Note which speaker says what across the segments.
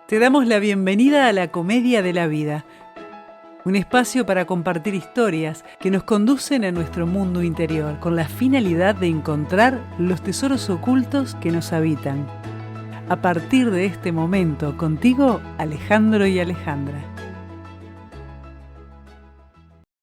Speaker 1: Te damos la bienvenida a la Comedia de la Vida, un espacio para compartir historias que nos conducen a nuestro mundo interior con la finalidad de encontrar los tesoros ocultos que nos habitan. A partir de este momento, contigo, Alejandro y Alejandra.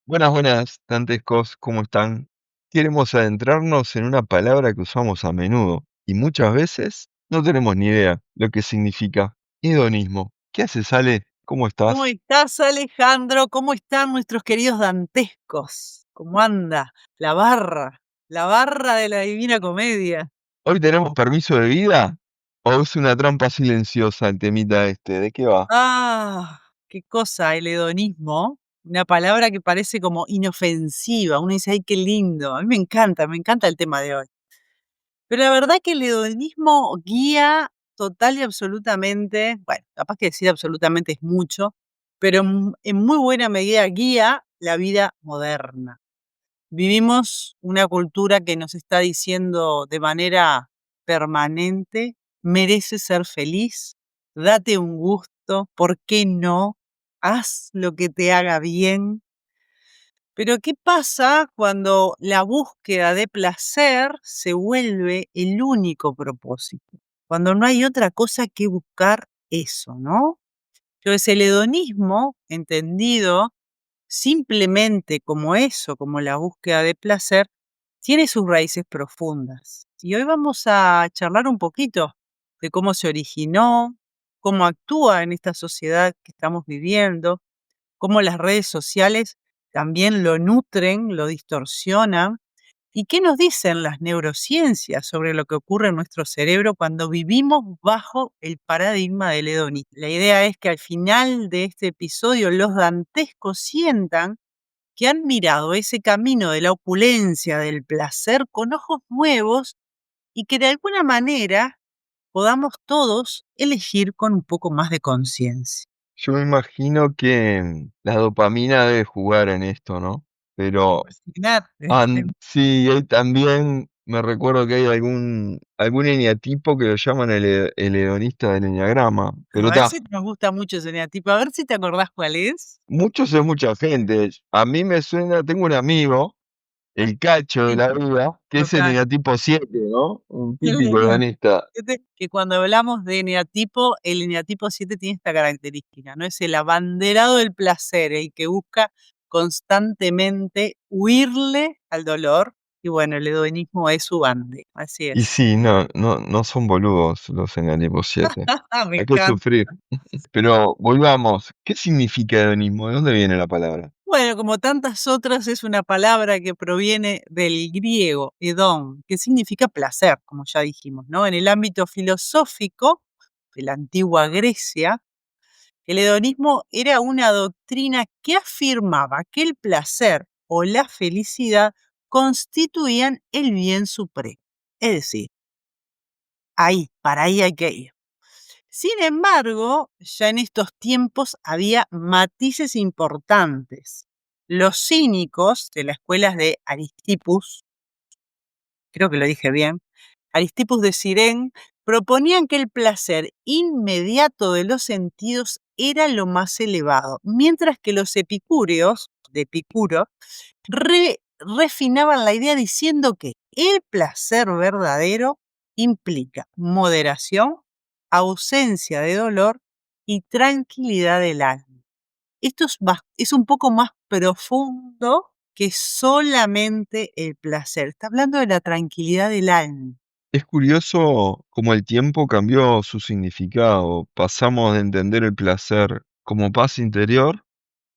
Speaker 2: Buenas, dantescos, ¿cómo están? Queremos adentrarnos en una palabra que usamos a menudo y muchas veces no tenemos ni idea lo que significa: hedonismo. ¿Qué haces, Ale? ¿Cómo
Speaker 1: ¿Cómo
Speaker 2: estás?
Speaker 1: estás, Alejandro? ¿Cómo están nuestros queridos dantescos? ¿Cómo anda la barra? La barra de la Divina Comedia.
Speaker 2: ¿Hoy tenemos permiso de vida? ¿O es una trampa silenciosa el temita este? ¿De qué va?
Speaker 1: Qué cosa el hedonismo, una palabra que parece como inofensiva. Uno dice, ay, qué lindo. A mí me encanta el tema de hoy. Pero la verdad que el hedonismo guía total y absolutamente, bueno, capaz que decir absolutamente es mucho, pero en muy buena medida guía la vida moderna. Vivimos una cultura que nos está diciendo de manera permanente: mereces ser feliz, date un gusto, ¿por qué no? Haz lo que te haga bien. Pero ¿qué pasa cuando la búsqueda de placer se vuelve el único propósito? Cuando no hay otra cosa que buscar eso, ¿no? Entonces el hedonismo, entendido simplemente como eso, como la búsqueda de placer, tiene sus raíces profundas. Y hoy vamos a charlar un poquito de cómo se originó, cómo actúa en esta sociedad que estamos viviendo, cómo las redes sociales también lo nutren, lo distorsionan, y qué nos dicen las neurociencias sobre lo que ocurre en nuestro cerebro cuando vivimos bajo el paradigma del hedonismo. La idea es que al final de este episodio los dantescos sientan que han mirado ese camino de la opulencia, del placer, con ojos nuevos y que de alguna manera podamos todos elegir con un poco más de conciencia.
Speaker 2: Yo me imagino que la dopamina debe jugar en esto, ¿no? Pero
Speaker 1: Imaginar,
Speaker 2: sí, hay también, me recuerdo que hay algún eneatipo que lo llaman el hedonista del eneagrama,
Speaker 1: a
Speaker 2: pero
Speaker 1: ver si nos gusta mucho ese eneatipo, a ver si te acordás cuál es.
Speaker 2: muchos es mucha gente. A mí me suena, tengo un amigo, el Cacho de
Speaker 1: Sí,
Speaker 2: la vida, que es el
Speaker 1: total.
Speaker 2: eneatipo 7, ¿no? Un
Speaker 1: El
Speaker 2: típico hedonista.
Speaker 1: Fíjate que cuando hablamos de eneatipo, el eneatipo 7 tiene esta característica, ¿no? Es el abanderado del placer, el que busca constantemente huirle al dolor. Y bueno, el hedonismo es su bandera, así
Speaker 2: Y
Speaker 1: es.
Speaker 2: sí, no son boludos los eneatipos 7.
Speaker 1: Me
Speaker 2: Hay que
Speaker 1: encanta.
Speaker 2: sufrir. Pero volvamos, ¿qué significa hedonismo? ¿De dónde viene la palabra?
Speaker 1: Bueno, como tantas otras, es una palabra que proviene del griego hedón, que significa placer, como ya dijimos, ¿no? En el ámbito filosófico de la antigua Grecia, el hedonismo era una doctrina que afirmaba que el placer o la felicidad constituían el bien supremo. Es decir, para ahí hay que ir. Sin embargo, ya en estos tiempos había matices importantes. Los cínicos de las escuelas de Aristippus, creo que lo dije bien, Aristippus de Cirene, proponían que el placer inmediato de los sentidos era lo más elevado, mientras que los epicúreos, de Epicuro, refinaban la idea diciendo que el placer verdadero implica moderación, ausencia de dolor y tranquilidad del alma. Esto es un poco más profundo que solamente el placer. Está hablando de la tranquilidad del alma.
Speaker 2: Es curioso cómo el tiempo cambió su significado. Pasamos de entender el placer como paz interior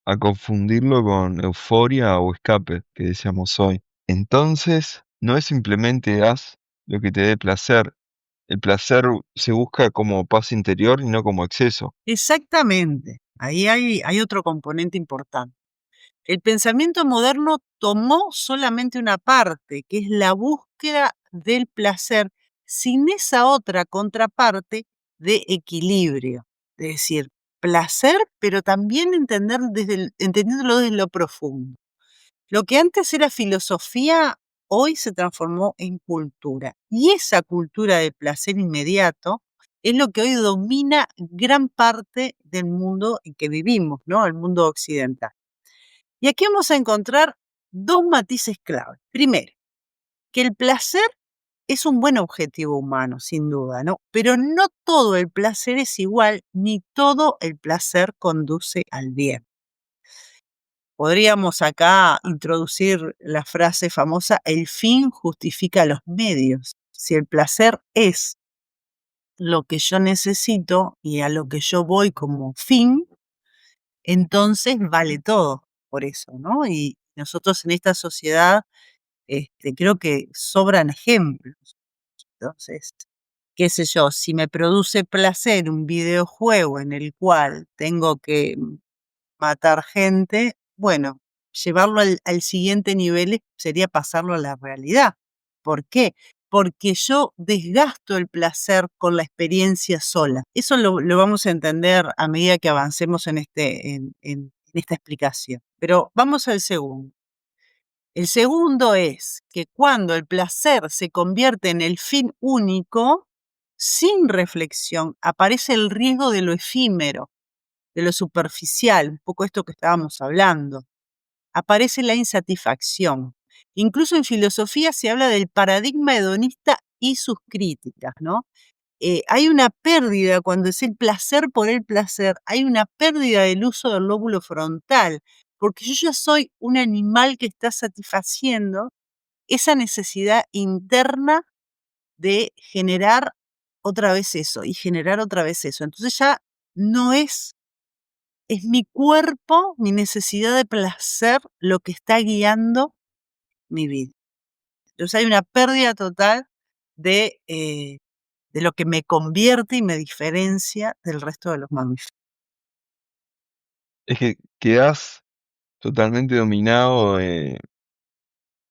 Speaker 2: a confundirlo con euforia o escape, que decíamos hoy. Entonces, no es simplemente haz lo que te dé placer. El placer se busca como paz interior y no como exceso.
Speaker 1: Exactamente. Ahí hay otro componente importante. El pensamiento moderno tomó solamente una parte, que es la búsqueda del placer, sin esa otra contraparte de equilibrio. Es decir, placer, pero también entendiéndolo desde lo profundo. Lo que antes era filosofía, hoy se transformó en cultura. Y esa cultura de placer inmediato es lo que hoy domina gran parte del mundo en que vivimos, ¿no? El mundo occidental. Y aquí vamos a encontrar dos matices clave. Primero, que el placer es un buen objetivo humano, sin duda, ¿no? Pero no todo el placer es igual, ni todo el placer conduce al bien. Podríamos acá introducir la frase famosa, el fin justifica los medios. Si el placer es lo que yo necesito y a lo que yo voy como fin, entonces vale todo por eso, ¿no? Y nosotros en esta sociedad, creo que sobran ejemplos. Entonces, qué sé yo, si me produce placer un videojuego en el cual tengo que matar gente, bueno, llevarlo al siguiente nivel sería pasarlo a la realidad. ¿Por qué? Porque yo desgasto el placer con la experiencia sola. Eso lo vamos a entender a medida que avancemos en esta explicación. Pero vamos al segundo. El segundo es que cuando el placer se convierte en el fin único, sin reflexión, aparece el riesgo de lo efímero, de lo superficial, un poco esto que estábamos hablando. Aparece la insatisfacción. Incluso en filosofía se habla del paradigma hedonista y sus críticas, ¿no? Hay una pérdida, cuando es el placer por el placer, hay una pérdida del uso del lóbulo frontal, porque yo ya soy un animal que está satisfaciendo esa necesidad interna de generar otra vez eso y generar otra vez eso. Entonces ya no es mi cuerpo, mi necesidad de placer lo que está guiando mi vida. Entonces hay una pérdida total de lo que me convierte y me diferencia del resto de los mamíferos.
Speaker 2: Es que quedás totalmente dominado,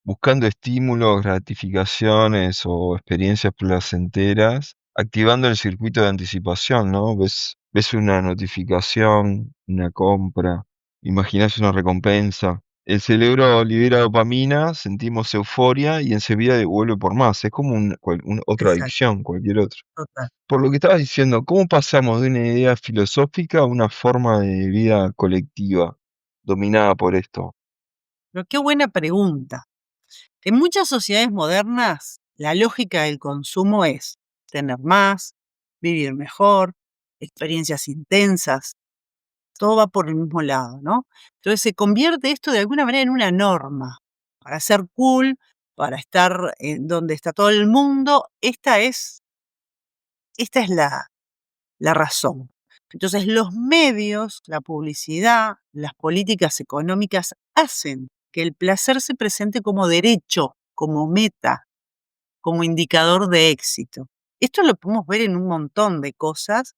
Speaker 2: buscando estímulos, gratificaciones o experiencias placenteras, activando el circuito de anticipación, ¿no? Ves una notificación, una compra, imaginas una recompensa. El cerebro libera dopamina, sentimos euforia y enseguida devuelve por más. Es como otra
Speaker 1: Exacto,
Speaker 2: adicción, cualquier otra.
Speaker 1: total.
Speaker 2: Por lo que estabas diciendo, ¿cómo pasamos de una idea filosófica a una forma de vida colectiva dominada por esto?
Speaker 1: Pero qué buena pregunta. En muchas sociedades modernas, la lógica del consumo es tener más, vivir mejor, experiencias intensas, todo va por el mismo lado, ¿no? Entonces se convierte esto de alguna manera en una norma. Para ser cool, para estar donde está todo el mundo, esta es la razón. Entonces los medios, la publicidad, las políticas económicas hacen que el placer se presente como derecho, como meta, como indicador de éxito. Esto lo podemos ver en un montón de cosas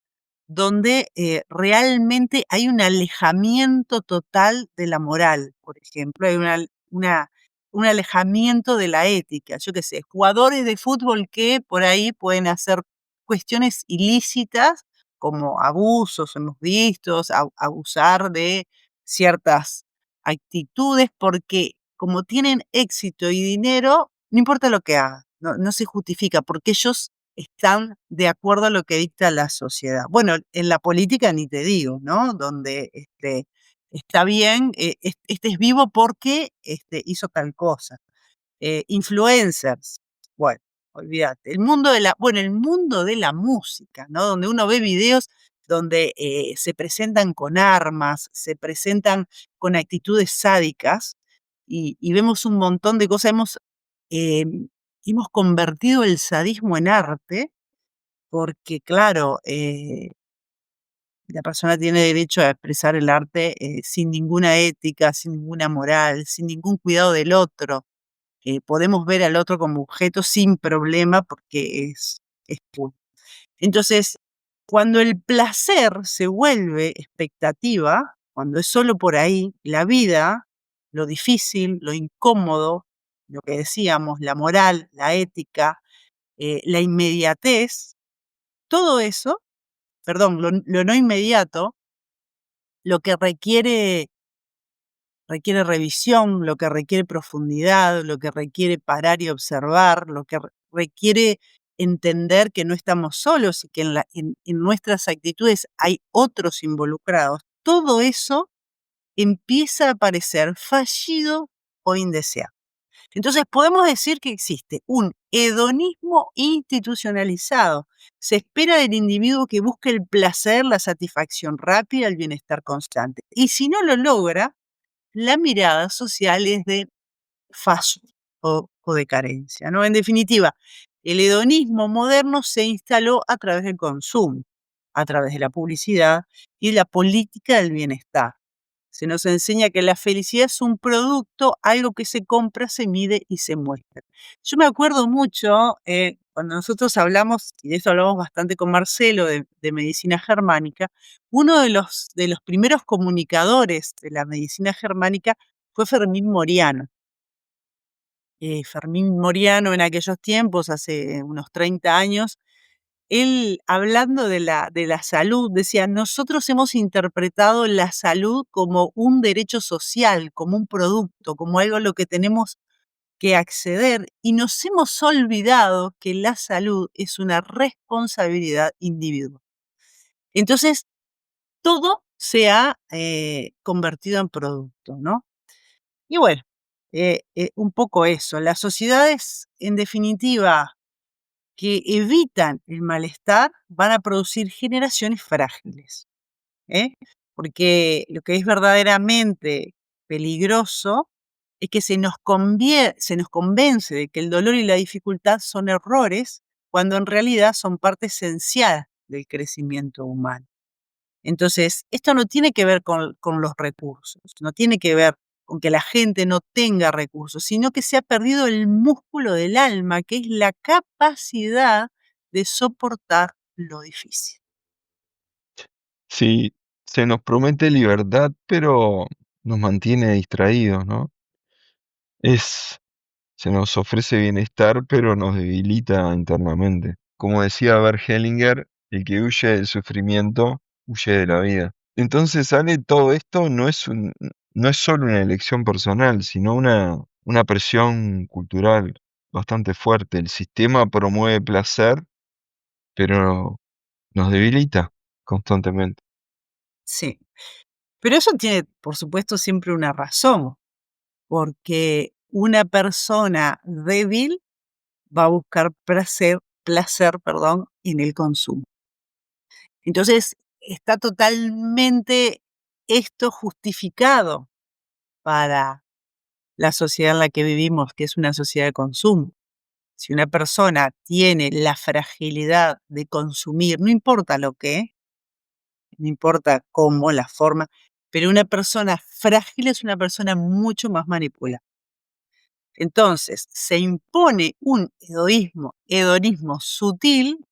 Speaker 1: donde realmente hay un alejamiento total de la moral, por ejemplo, hay un alejamiento de la ética. Yo qué sé, jugadores de fútbol que por ahí pueden hacer cuestiones ilícitas como abusos, hemos visto, abusar de ciertas actitudes porque como tienen éxito y dinero, no importa lo que hagan, no se justifica porque ellos están de acuerdo a lo que dicta la sociedad. Bueno, en la política ni te digo, ¿no? Donde está bien, este es vivo porque hizo tal cosa. Influencers, bueno, olvídate. El mundo de la música, ¿no? Donde uno ve videos donde se presentan con armas, se presentan con actitudes sádicas y vemos un montón de cosas. Hemos convertido el sadismo en arte porque, claro, la persona tiene derecho a expresar el arte sin ninguna ética, sin ninguna moral, sin ningún cuidado del otro. Podemos ver al otro como objeto sin problema porque es puro. Entonces, cuando el placer se vuelve expectativa, cuando es solo por ahí, la vida, lo difícil, lo incómodo, lo que decíamos, la moral, la ética, la inmediatez, todo eso, perdón, lo no inmediato, lo que requiere revisión, lo que requiere profundidad, lo que requiere parar y observar, lo que requiere entender que no estamos solos y que en nuestras actitudes hay otros involucrados, todo eso empieza a parecer fallido o indeseado. Entonces podemos decir que existe un hedonismo institucionalizado. Se espera del individuo que busque el placer, la satisfacción rápida, el bienestar constante. Y si no lo logra, la mirada social es de fallo o de carencia, ¿no? En definitiva, el hedonismo moderno se instaló a través del consumo, a través de la publicidad y la política del bienestar. Se nos enseña que la felicidad es un producto, algo que se compra, se mide y se muestra. Yo me acuerdo mucho, cuando nosotros hablamos, y de eso hablamos bastante con Marcelo, de medicina germánica, uno de los primeros comunicadores de la medicina germánica fue Fermín Moriano. Fermín Moriano en aquellos tiempos, hace unos 30 años, él hablando de la salud, decía, nosotros hemos interpretado la salud como un derecho social, como un producto, como algo a lo que tenemos que acceder y nos hemos olvidado que la salud es una responsabilidad individual. Entonces, todo se ha convertido en producto, ¿no? Y bueno, un poco eso. Las sociedades, en definitiva, que evitan el malestar, van a producir generaciones frágiles, ¿eh? Porque lo que es verdaderamente peligroso es que se nos convence de que el dolor y la dificultad son errores, cuando en realidad son parte esencial del crecimiento humano. Entonces, esto no tiene que ver con los recursos, no tiene que ver con que la gente no tenga recursos, sino que se ha perdido el músculo del alma, que es la capacidad de soportar lo difícil.
Speaker 2: Sí, se nos promete libertad, pero nos mantiene distraídos, ¿no? Es, Se nos ofrece bienestar, pero nos debilita internamente. Como decía Bert Hellinger, el que huye del sufrimiento, huye de la vida. Entonces, Ale, todo esto no es solo una elección personal, sino una presión cultural bastante fuerte. El sistema promueve placer, pero nos debilita constantemente.
Speaker 1: Sí, pero eso tiene, por supuesto, siempre una razón, porque una persona débil va a buscar placer, en el consumo. Entonces, está totalmente esto justificado para la sociedad en la que vivimos, que es una sociedad de consumo. Si una persona tiene la fragilidad de consumir, no importa lo que, no importa cómo, la forma, pero una persona frágil es una persona mucho más manipulable. Entonces, se impone un hedonismo sutil,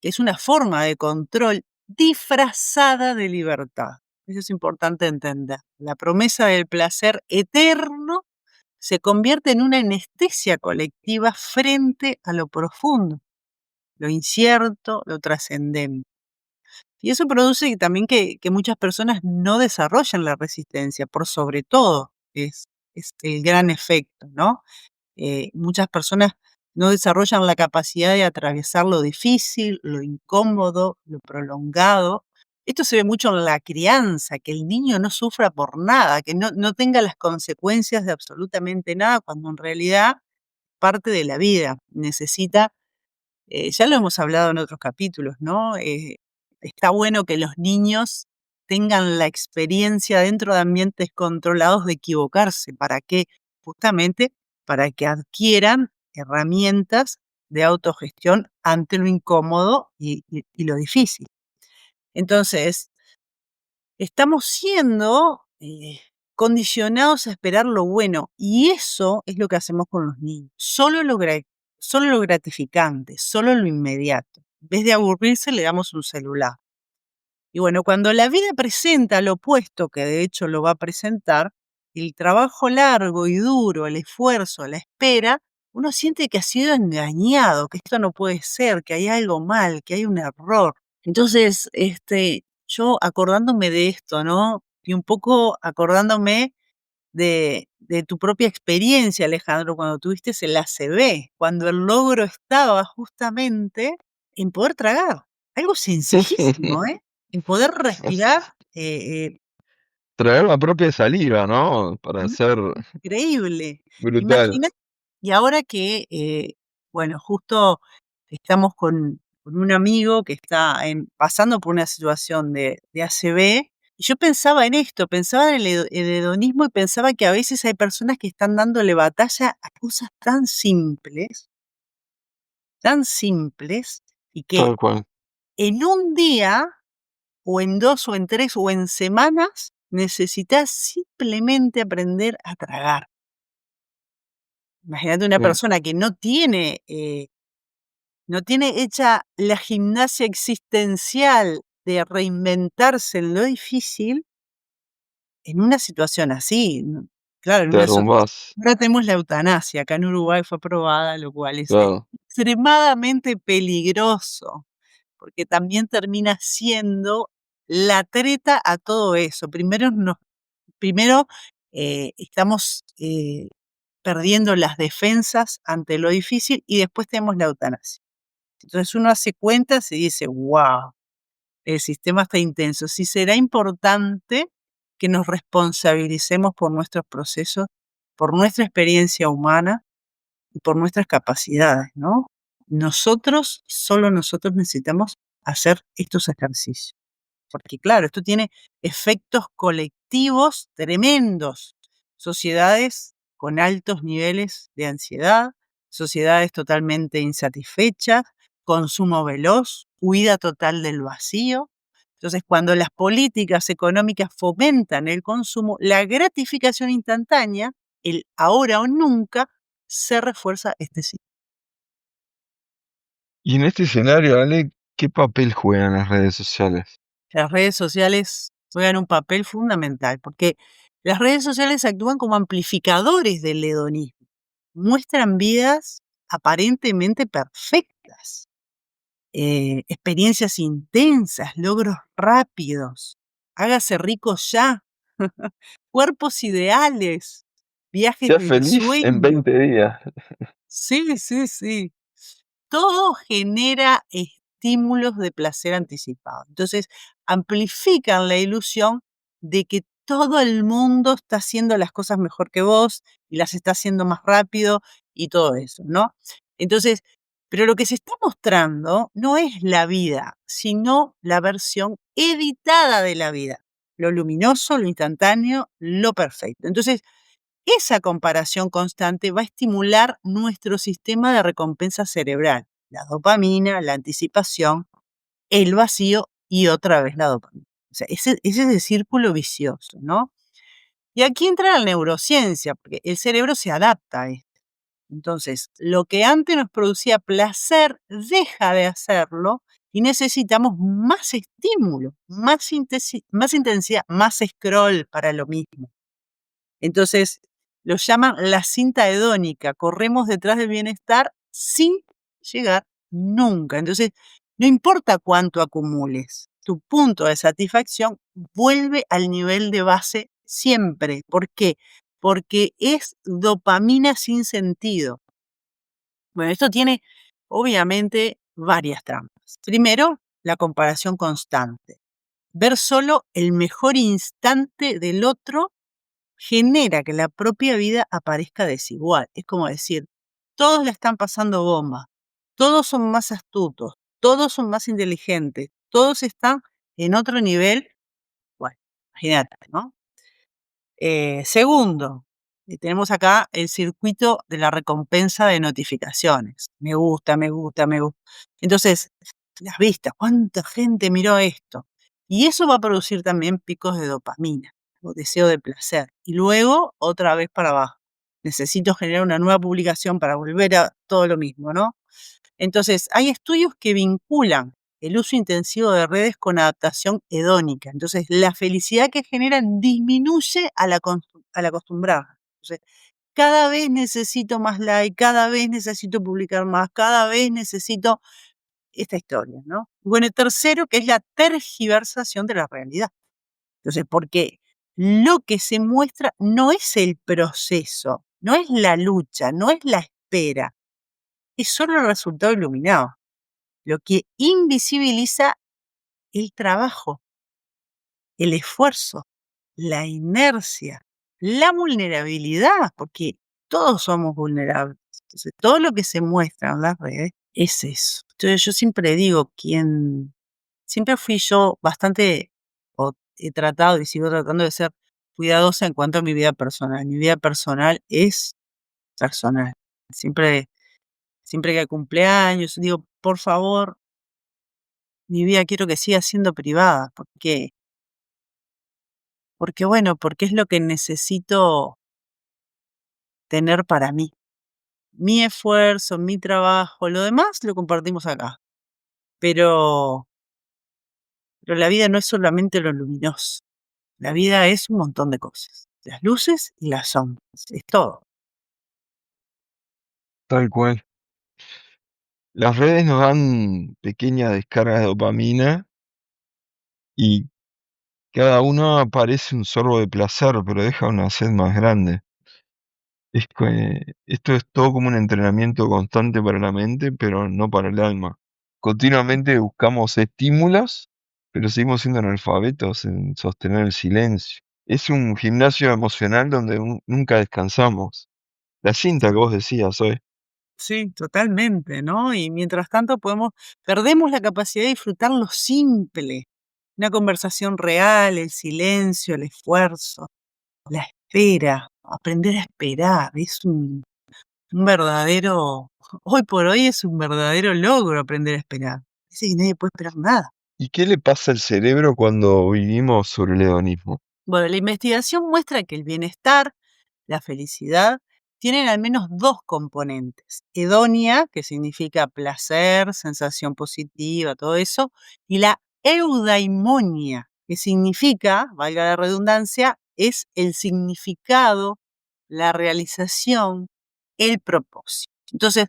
Speaker 1: que es una forma de control disfrazada de libertad. Eso es importante entender. La promesa del placer eterno se convierte en una anestesia colectiva frente a lo profundo, lo incierto, lo trascendente. Y eso produce también que muchas personas no desarrollan la resistencia, por sobre todo, es el gran efecto, ¿no? Muchas personas no desarrollan la capacidad de atravesar lo difícil, lo incómodo, lo prolongado. Esto se ve mucho en la crianza, que el niño no sufra por nada, que no tenga las consecuencias de absolutamente nada, cuando en realidad parte de la vida. Necesita, ya lo hemos hablado en otros capítulos, ¿no? Está bueno que los niños tengan la experiencia dentro de ambientes controlados de equivocarse. ¿Para qué? Justamente para que adquieran herramientas de autogestión ante lo incómodo y lo difícil. Entonces, estamos siendo condicionados a esperar lo bueno y eso es lo que hacemos con los niños. Solo lo gratificante, solo lo inmediato. En vez de aburrirse, le damos un celular. Y bueno, cuando la vida presenta lo opuesto, que de hecho lo va a presentar, el trabajo largo y duro, el esfuerzo, la espera, uno siente que ha sido engañado, que esto no puede ser, que hay algo mal, que hay un error. Entonces, yo acordándome de esto, ¿no? Y un poco acordándome de tu propia experiencia, Alejandro, cuando tuviste el ACV, cuando el logro estaba justamente en poder tragar. Algo sencillísimo, ¿eh? En poder respirar,
Speaker 2: Traer la propia saliva, ¿no? Para
Speaker 1: ¿no?
Speaker 2: ser
Speaker 1: Increíble.
Speaker 2: brutal.
Speaker 1: Imagínate, y ahora que, bueno, justo estamos con un amigo que está pasando por una situación de ACV, y yo pensaba en esto, pensaba en el hedonismo y pensaba que a veces hay personas que están dándole batalla a cosas tan simples, y que
Speaker 2: Tal cual.
Speaker 1: en un día, o en 2, o en 3, o en semanas, necesitas simplemente aprender a tragar. Imagínate una
Speaker 2: Sí,
Speaker 1: persona que no tiene hecha la gimnasia existencial de reinventarse en lo difícil, en una situación así, claro, en
Speaker 2: te
Speaker 1: una
Speaker 2: derrumbás.
Speaker 1: ahora tenemos la eutanasia, acá en Uruguay fue aprobada, lo cual es
Speaker 2: Claro.
Speaker 1: extremadamente peligroso, porque también termina siendo la treta a todo eso. Primero, estamos, perdiendo las defensas ante lo difícil, y después tenemos la eutanasia. Entonces uno hace cuentas y dice: "Guau, el sistema está intenso". Sí será importante que nos responsabilicemos por nuestros procesos, por nuestra experiencia humana y por nuestras capacidades, ¿no? Nosotros, solo nosotros necesitamos hacer estos ejercicios. Porque claro, esto tiene efectos colectivos tremendos. Sociedades con altos niveles de ansiedad, sociedades totalmente insatisfechas, consumo veloz, huida total del vacío. Entonces, cuando las políticas económicas fomentan el consumo, la gratificación instantánea, el ahora o nunca, se refuerza este ciclo.
Speaker 2: Y en este escenario, Ale, ¿qué papel juegan las redes sociales?
Speaker 1: Las redes sociales juegan un papel fundamental porque las redes sociales actúan como amplificadores del hedonismo. Muestran vidas aparentemente perfectas, experiencias intensas, logros rápidos. Hágase rico ya. Cuerpos ideales, viajes
Speaker 2: Sea
Speaker 1: de
Speaker 2: feliz en
Speaker 1: ensueño.
Speaker 2: 20 días.
Speaker 1: Sí, sí, sí. Todo genera estímulos de placer anticipado. Entonces, amplifican la ilusión de que todo el mundo está haciendo las cosas mejor que vos y las está haciendo más rápido y todo eso, ¿no? Entonces, pero lo que se está mostrando no es la vida, sino la versión editada de la vida. Lo luminoso, lo instantáneo, lo perfecto. Entonces, esa comparación constante va a estimular nuestro sistema de recompensa cerebral, la dopamina, la anticipación, el vacío y otra vez la dopamina. O sea, ese es el círculo vicioso, ¿no? Y aquí entra la neurociencia, porque el cerebro se adapta a esto. Entonces, lo que antes nos producía placer deja de hacerlo y necesitamos más estímulo, más intensidad, más scroll para lo mismo. Entonces, lo llaman la cinta hedónica, corremos detrás del bienestar sin llegar nunca. Entonces, no importa cuánto acumules, tu punto de satisfacción vuelve al nivel de base siempre. ¿Por qué? Porque es dopamina sin sentido. Bueno, esto tiene obviamente varias trampas. Primero, la comparación constante. Ver solo el mejor instante del otro genera que la propia vida aparezca desigual. Es como decir, todos la están pasando bomba, todos son más astutos, todos son más inteligentes, todos están en otro nivel. Bueno, imagínate, ¿no? Segundo, tenemos acá el circuito de la recompensa de notificaciones. Me gusta, me gusta, me gusta. Entonces, las vistas, ¿cuánta gente miró esto? Y eso va a producir también picos de dopamina o deseo de placer. Y luego, otra vez para abajo. Necesito generar una nueva publicación para volver a todo lo mismo, ¿no? Entonces, hay estudios que vinculan el uso intensivo de redes con adaptación hedónica. Entonces, la felicidad que generan disminuye al acostumbrarnos. Entonces, cada vez necesito más like, cada vez necesito publicar más, cada vez necesito esta historia, ¿no? Bueno, el tercero, que es la tergiversación de la realidad. Entonces, porque lo que se muestra no es el proceso, no es la lucha, no es la espera, es solo el resultado iluminado, lo que invisibiliza el trabajo, el esfuerzo, la inercia, la vulnerabilidad, porque todos somos vulnerables. Entonces, todo lo que se muestra en las redes es eso. Entonces, yo siempre digo, siempre fui yo bastante, o he tratado y sigo tratando de ser cuidadosa en cuanto a mi vida personal. Mi vida personal es personal. Siempre, siempre que hay cumpleaños, digo, por favor, mi vida quiero que siga siendo privada, porque bueno, porque es lo que necesito tener para mí. Mi esfuerzo, mi trabajo, lo demás lo compartimos acá. Pero, pero la vida no es solamente lo luminoso. La vida es un montón de cosas. Las luces y las sombras. Es todo.
Speaker 2: Tal cual. Las redes nos dan pequeñas descargas de dopamina y cada uno parece un sorbo de placer, pero deja una sed más grande. Esto es todo como un entrenamiento constante para la mente, pero no para el alma. Continuamente buscamos estímulos, pero seguimos siendo analfabetos en sostener el silencio. Es un gimnasio emocional donde nunca descansamos. La cinta que vos decías hoy.
Speaker 1: Sí, totalmente, ¿no? Y mientras tanto perdemos la capacidad de disfrutar lo simple. Una conversación real, el silencio, el esfuerzo, la espera, aprender a esperar. Es un verdadero, hoy por hoy es un verdadero logro aprender a esperar. Dice que nadie puede esperar nada.
Speaker 2: ¿Y qué le pasa al cerebro cuando vivimos sobre el hedonismo?
Speaker 1: Bueno, la investigación muestra que el bienestar, la felicidad, tienen al menos dos componentes. Hedonia, que significa placer, sensación positiva, todo eso, y la eudaimonia, que significa, valga la redundancia, es el significado, la realización, el propósito. Entonces,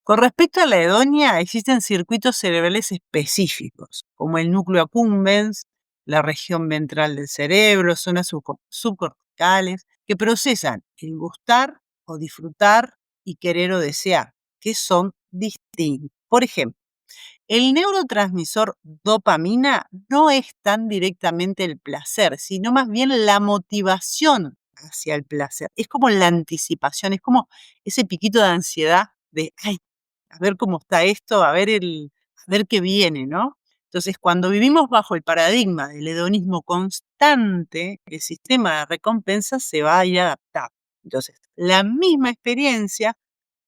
Speaker 1: con respecto a la hedonia, existen circuitos cerebrales específicos, como el núcleo accumbens, la región ventral del cerebro, zonas subcorticales, que procesan el gustar o disfrutar y querer o desear, que son distintos. Por ejemplo, el neurotransmisor dopamina no es tan directamente el placer, sino más bien la motivación hacia el placer. Es como la anticipación, es como ese piquito de ansiedad de, ay, a ver cómo está esto, a ver qué viene, ¿no? Entonces, cuando vivimos bajo el paradigma del hedonismo constante, el sistema de recompensa se va a ir adaptar. Entonces, la misma experiencia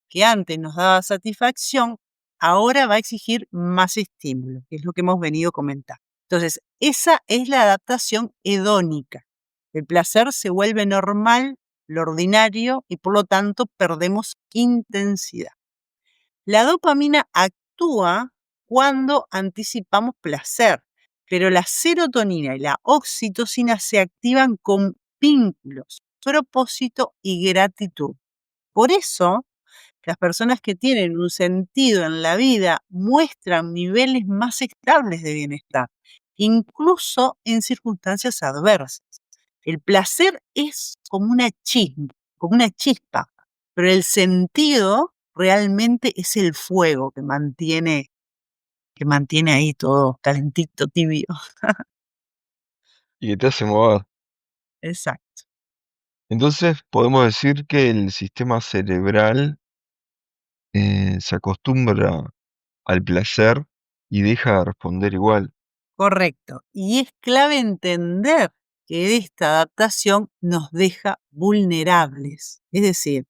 Speaker 1: que antes nos daba satisfacción, ahora va a exigir más estímulo, que es lo que hemos venido comentando. Entonces, esa es la adaptación hedónica. El placer se vuelve normal, lo ordinario, y por lo tanto perdemos intensidad. La dopamina actúa cuando anticipamos placer, pero la serotonina y la oxitocina se activan con vínculos, propósito y gratitud. Por eso, las personas que tienen un sentido en la vida muestran niveles más estables de bienestar, incluso en circunstancias adversas. El placer es como una chispa, pero el sentido realmente es el fuego que mantiene ahí todo calentito, tibio.
Speaker 2: Y que te hace mover.
Speaker 1: Exacto.
Speaker 2: Entonces podemos decir que el sistema cerebral se acostumbra al placer y deja de responder igual.
Speaker 1: Correcto. Y es clave entender que esta adaptación nos deja vulnerables. Es decir,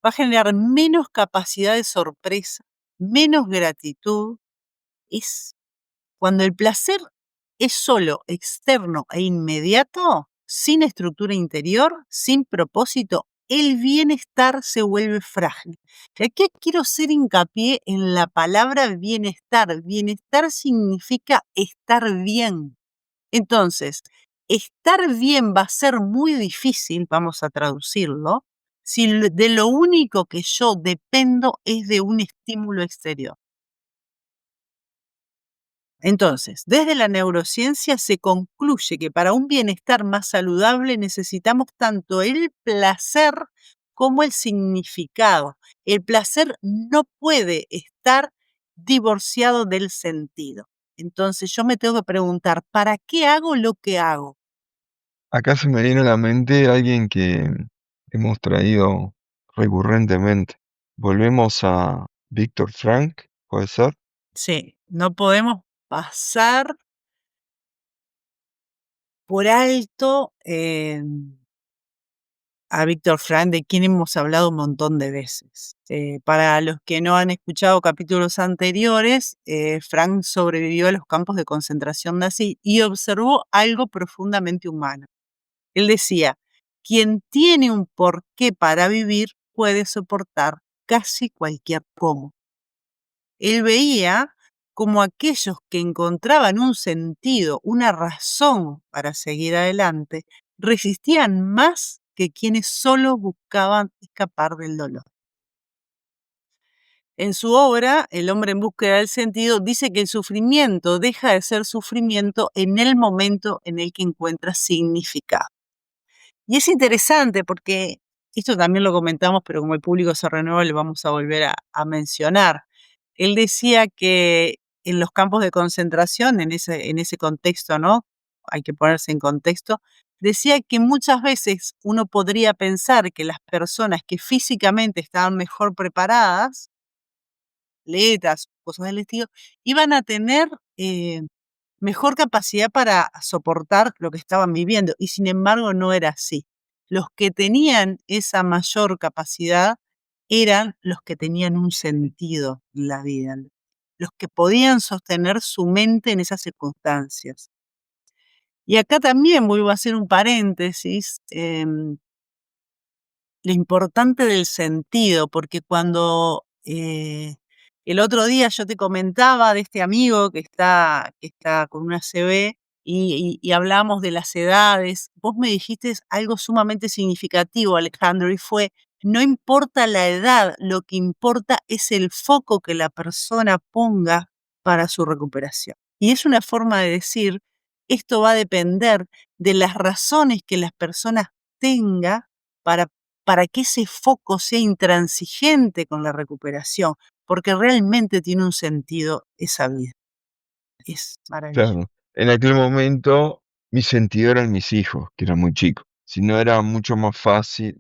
Speaker 1: va a generar menos capacidad de sorpresa, menos gratitud. Es cuando el placer es solo externo e inmediato, sin estructura interior, sin propósito, el bienestar se vuelve frágil. Y aquí quiero hacer hincapié en la palabra bienestar. Bienestar significa estar bien. Entonces, estar bien va a ser muy difícil, vamos a traducirlo, si de lo único que yo dependo es de un estímulo exterior. Entonces, desde la neurociencia se concluye que para un bienestar más saludable necesitamos tanto el placer como el significado. El placer no puede estar divorciado del sentido. Entonces yo me tengo que preguntar, ¿para qué hago lo que hago?
Speaker 2: Acá se me viene a la mente alguien que hemos traído recurrentemente. Volvemos a Víctor Frank, ¿puede ser?
Speaker 1: Sí, no podemos pasar por alto a Víctor Frank, de quien hemos hablado un montón de veces. Para los que no han escuchado capítulos anteriores, Frank sobrevivió a los campos de concentración nazi y observó algo profundamente humano. Él decía, quien tiene un porqué para vivir puede soportar casi cualquier cómo. Él veía como aquellos que encontraban un sentido, una razón para seguir adelante, resistían más que quienes solo buscaban escapar del dolor. En su obra, El hombre en búsqueda del sentido, dice que el sufrimiento deja de ser sufrimiento en el momento en el que encuentra significado. Y es interesante porque esto también lo comentamos, pero como el público se renueva, le vamos a volver a mencionar. Él decía que en los campos de concentración, en ese contexto, ¿no? Hay que ponerse en contexto. Decía que muchas veces uno podría pensar que las personas que físicamente estaban mejor preparadas, atletas, cosas del estilo, iban a tener mejor capacidad para soportar lo que estaban viviendo. Y sin embargo no era así. Los que tenían esa mayor capacidad eran los que tenían un sentido en la vida, los que podían sostener su mente en esas circunstancias. Y acá también vuelvo a hacer un paréntesis, lo importante del sentido, porque cuando el otro día yo te comentaba de este amigo que está con una CB y hablamos de las edades, vos me dijiste algo sumamente significativo, Alejandro, y fue, no importa la edad, lo que importa es el foco que la persona ponga para su recuperación. Y es una forma de decir, esto va a depender de las razones que las personas tengan para que ese foco sea intransigente con la recuperación, porque realmente tiene un sentido esa vida. Es maravilloso.
Speaker 2: Claro. En aquel momento mi sentido eran mis hijos, que eran muy chicos. Si no era mucho más fácil.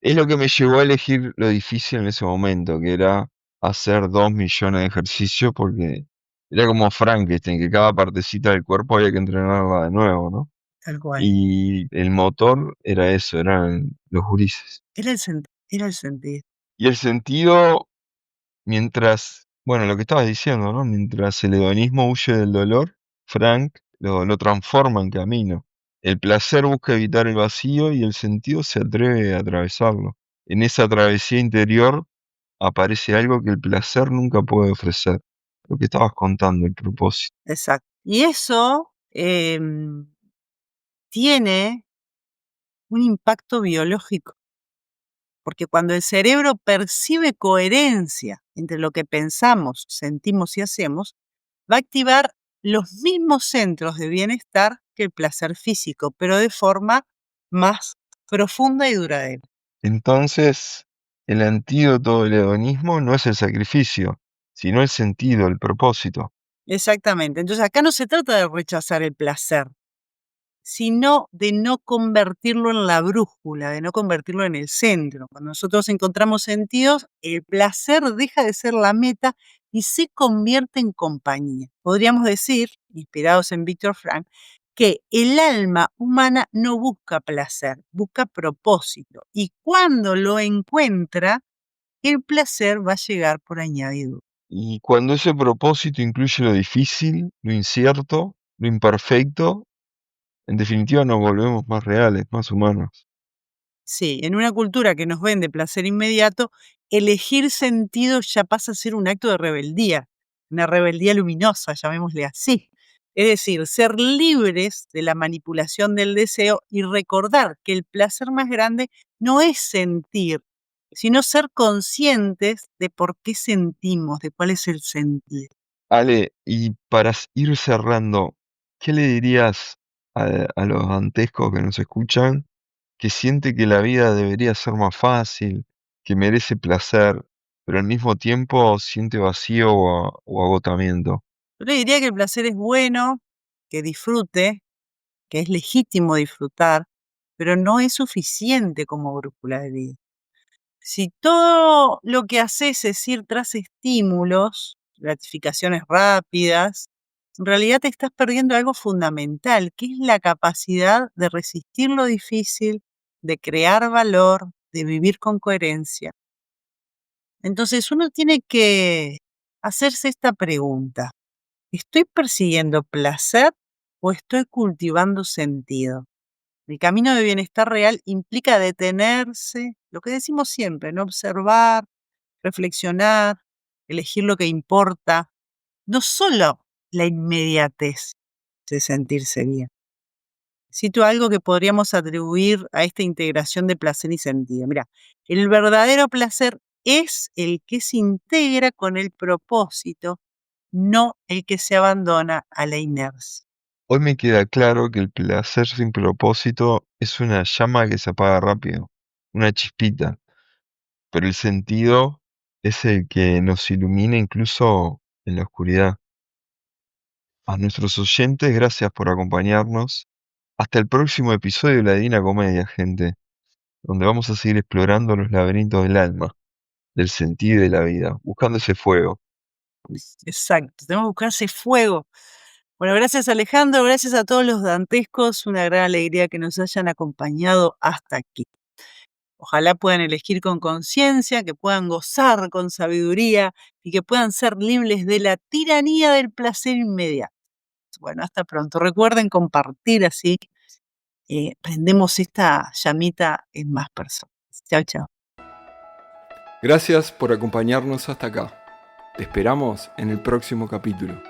Speaker 2: Es lo que me llevó a elegir lo difícil en ese momento, que era hacer 2 millones de ejercicios, porque era como Frankenstein, que cada partecita del cuerpo había que entrenarla de nuevo, ¿no?
Speaker 1: Tal cual.
Speaker 2: Y el motor era eso, eran los gurises.
Speaker 1: Era el sentido.
Speaker 2: Y el sentido, bueno, lo que estabas diciendo, ¿no? Mientras el hedonismo huye del dolor, Frank lo transforma en camino. El placer busca evitar el vacío y el sentido se atreve a atravesarlo. En esa travesía interior aparece algo que el placer nunca puede ofrecer. Lo que estabas contando, el propósito.
Speaker 1: Exacto. Y eso tiene un impacto biológico, porque cuando el cerebro percibe coherencia entre lo que pensamos, sentimos y hacemos, va a activar los mismos centros de bienestar que el placer físico, pero de forma más profunda y duradera.
Speaker 2: Entonces, el antídoto del hedonismo no es el sacrificio, sino el sentido, el propósito.
Speaker 1: Exactamente. Entonces acá no se trata de rechazar el placer, sino de no convertirlo en la brújula, de no convertirlo en el centro. Cuando nosotros encontramos sentidos, el placer deja de ser la meta y se convierte en compañía. Podríamos decir, inspirados en Viktor Frank, que el alma humana no busca placer, busca propósito. Y cuando lo encuentra, el placer va a llegar por añadidura.
Speaker 2: Y cuando ese propósito incluye lo difícil, lo incierto, lo imperfecto, en definitiva nos volvemos más reales, más humanos.
Speaker 1: Sí, en una cultura que nos vende placer inmediato, elegir sentido ya pasa a ser un acto de rebeldía, una rebeldía luminosa, llamémosle así. Es decir, ser libres de la manipulación del deseo y recordar que el placer más grande no es sentir, sino ser conscientes de por qué sentimos, de cuál es el sentido.
Speaker 2: Ale, y para ir cerrando, ¿qué le dirías a los dantescos que nos escuchan que siente que la vida debería ser más fácil, que merece placer, pero al mismo tiempo siente vacío o agotamiento?
Speaker 1: Yo le diría que el placer es bueno, que disfrute, que es legítimo disfrutar, pero no es suficiente como brújula de vida. Si todo lo que haces es ir tras estímulos, gratificaciones rápidas, en realidad te estás perdiendo algo fundamental, que es la capacidad de resistir lo difícil, de crear valor, de vivir con coherencia. Entonces uno tiene que hacerse esta pregunta: ¿estoy persiguiendo placer o estoy cultivando sentido? El camino de bienestar real implica detenerse, lo que decimos siempre, no observar, reflexionar, elegir lo que importa, no solo la inmediatez de sentirse bien. Cito algo que podríamos atribuir a esta integración de placer y sentido. Mira, el verdadero placer es el que se integra con el propósito, no el que se abandona a la inercia.
Speaker 2: Hoy me queda claro que el placer sin propósito es una llama que se apaga rápido, una chispita, pero el sentido es el que nos ilumina incluso en la oscuridad. A nuestros oyentes, gracias por acompañarnos. Hasta el próximo episodio de La Divina Comedia, gente, donde vamos a seguir explorando los laberintos del alma, del sentido y de la vida, buscando ese fuego.
Speaker 1: Exacto, tenemos que buscar ese fuego. Bueno, gracias Alejandro, gracias a todos los dantescos, una gran alegría que nos hayan acompañado hasta aquí. Ojalá puedan elegir con conciencia, que puedan gozar con sabiduría y que puedan ser libres de la tiranía del placer inmediato. Bueno, hasta pronto. Recuerden compartir, así prendemos esta llamita en más personas. Chao, chao.
Speaker 3: Gracias por acompañarnos hasta acá. Te esperamos en el próximo capítulo.